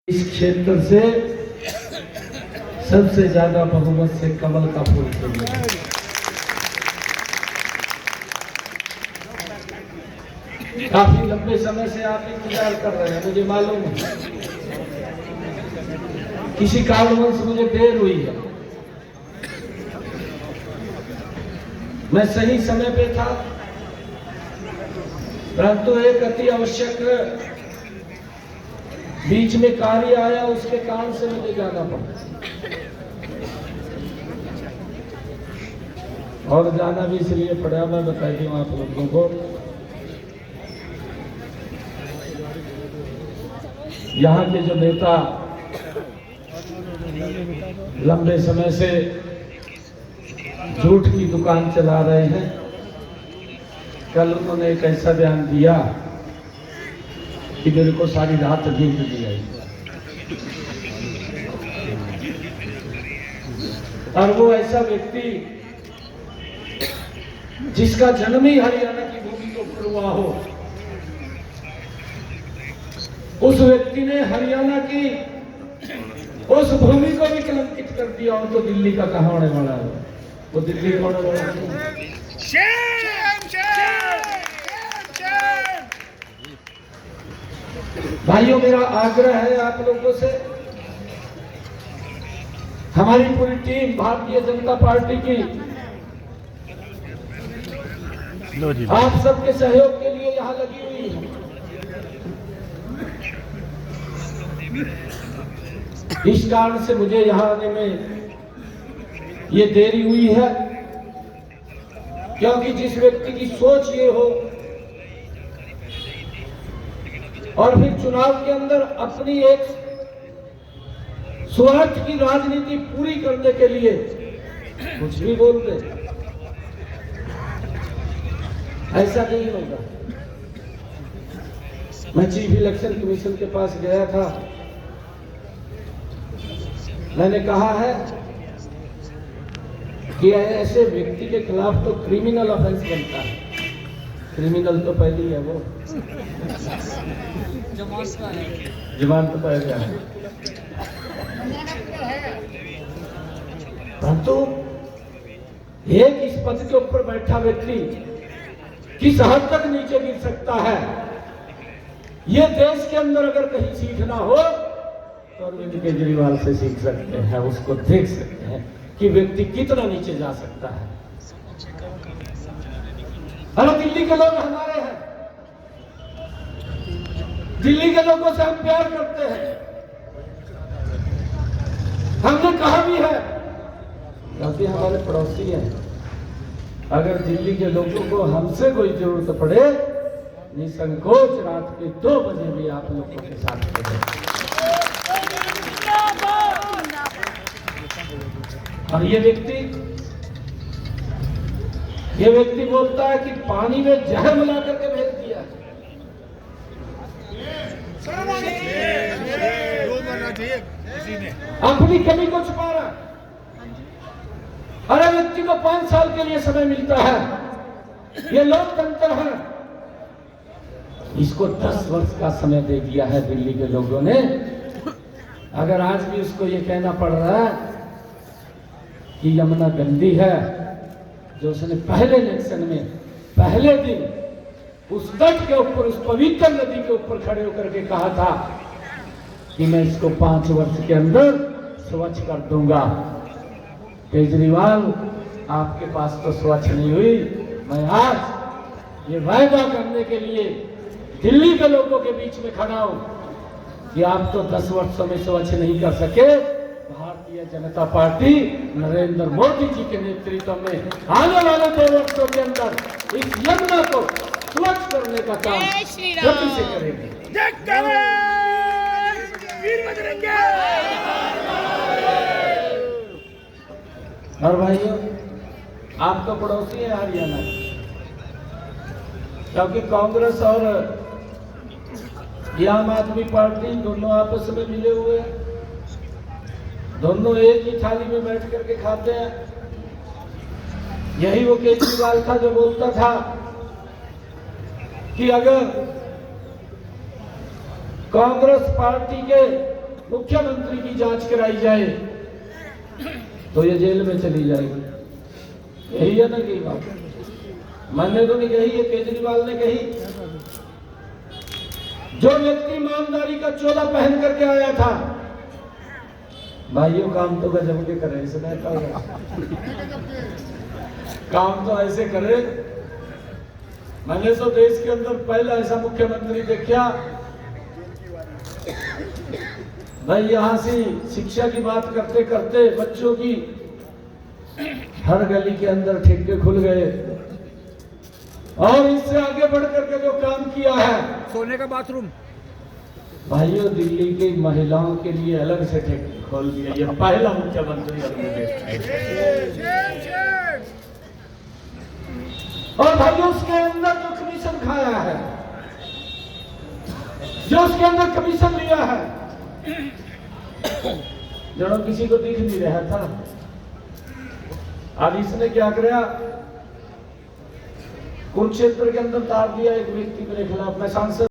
इस क्षेत्र से सबसे ज्यादा बहुमत से कमल का फूल खिला। काफी लंबे समय से आप इंतजार कर रहे हैं, मुझे मालूम है। किसी कारणवश मुझे देर हुई है। मैं सही समय पे था, परंतु एक अति आवश्यक बीच में कार्य आया, उसके कारण से मुझे जाना पड़ा और जाना भी इसलिए पड़ा। मैं बता दूं आप लोगों को, यहाँ के जो नेता लंबे समय से झूठ की दुकान चला रहे हैं, कल उन्होंने एक ऐसा बयान दिया कि मेरे को सारी रात नींद नहीं आई। और वो ऐसा व्यक्ति जिसका जन्म ही हरियाणा की भूमि के ऊपर हुआ हो, उस व्यक्ति ने हरियाणा की उस भूमि को भी कलंकित कर दिया। और तो दिल्ली का कहाँ होने वाला है, वो दिल्ली का होने वाला है। भाइयों, मेरा आग्रह है आप लोगों से, हमारी पूरी टीम भारतीय जनता पार्टी की आप सबके सहयोग के लिए यहाँ लगी हुई है। इस कारण से मुझे यहाँ आने में ये देरी हुई है, क्योंकि जिस व्यक्ति की सोच ये हो और फिर चुनाव के अंदर अपनी एक स्वार्थ की राजनीति पूरी करने के लिए कुछ भी बोल दे, ऐसा नहीं होगा। मैं चीफ इलेक्शन कमीशन के पास गया था, मैंने कहा है कि ऐसे व्यक्ति के खिलाफ तो क्रिमिनल ऑफेंस बनता है। क्रिमिनल तो पहले ही है, वो जवान तो पहले है। परंतु एक इस पद के ऊपर बैठा व्यक्ति किस हद तक नीचे गिर सकता है, ये देश के अंदर अगर कहीं सीखना हो तो अरविंद केजरीवाल से सीख सकते हैं। उसको देख सकते हैं कि व्यक्ति कितना नीचे जा सकता है। अरे दिल्ली के लोग हमारे हैं, दिल्ली के लोगों से हम प्यार करते हैं। हमने कहा भी है, क्योंकि हमारे पड़ोसी हैं। अगर दिल्ली के लोगों को हमसे कोई जरूरत पड़े, निसंकोच रात के 2 बजे भी आप लोगों के साथ खड़े। और ये व्यक्ति बोलता है कि पानी में जहर मिला करके भेज दिया। अपनी कमी को छुपा रहा। अरे व्यक्ति को 5 साल के लिए समय मिलता है, ये लोकतंत्र है। इसको 10 वर्ष का समय दे दिया है दिल्ली के लोगों ने। अगर आज भी उसको ये कहना पड़ रहा है कि यमुना गंदी है, जो उसने पहले इलेक्शन में पहले दिन उस तट के ऊपर, उस पवित्र नदी के ऊपर खड़े होकर के कहा था कि मैं इसको 5 वर्ष के अंदर स्वच्छ कर दूंगा। केजरीवाल, आपके पास तो स्वच्छ नहीं हुई। मैं आज ये वायदा करने के लिए दिल्ली के लोगों के बीच में खड़ा हूं कि आप तो 10 वर्षों में स्वच्छ नहीं कर सके। भारतीय जनता पार्टी नरेंद्र मोदी जी के नेतृत्व में आने वाले 2 वर्षों के अंदर इस यमुना को स्वच्छ करने का काम गति से करेगी। और भाइयों, आप तो पड़ोसी है हरियाणा, क्योंकि कांग्रेस और आम आदमी पार्टी दोनों आपस में मिले हुए हैं। दोनों एक ही थाली में बैठ करके खाते हैं। यही वो केजरीवाल था जो बोलता था कि अगर कांग्रेस पार्टी के मुख्यमंत्री की जांच कराई जाए तो ये जेल में चली जाएगी। यही है ना की बात? मैंने तो नहीं कही, ये केजरीवाल ने कही। जो व्यक्ति ईमानदारी का चोला पहन करके आया था, भाइयों काम तो गजब के करे, इसने काम तो ऐसे करे। मैंने तो देश के अंदर पहला ऐसा मुख्यमंत्री देखा। भाई यहां से शिक्षा की बात करते करते बच्चों की हर गली के अंदर ठेके खुल गए, और इससे आगे बढ़ करके जो काम किया है, सोने का बाथरूम भाइयों दिल्ली की महिलाओं के लिए अलग से ठेके खोल दिया। ये पहला मुख्यमंत्री अपने देश का। और भाइयों उसके अंदर जो कमीशन खाया है, जो उसके अंदर कमीशन लिया है, जो किसी को दिख नहीं रहा था, आज इसने क्या किया? कुरुक्षेत्र के अंदर तार दिया एक व्यक्ति मेरे खिलाफ। मैं सांसद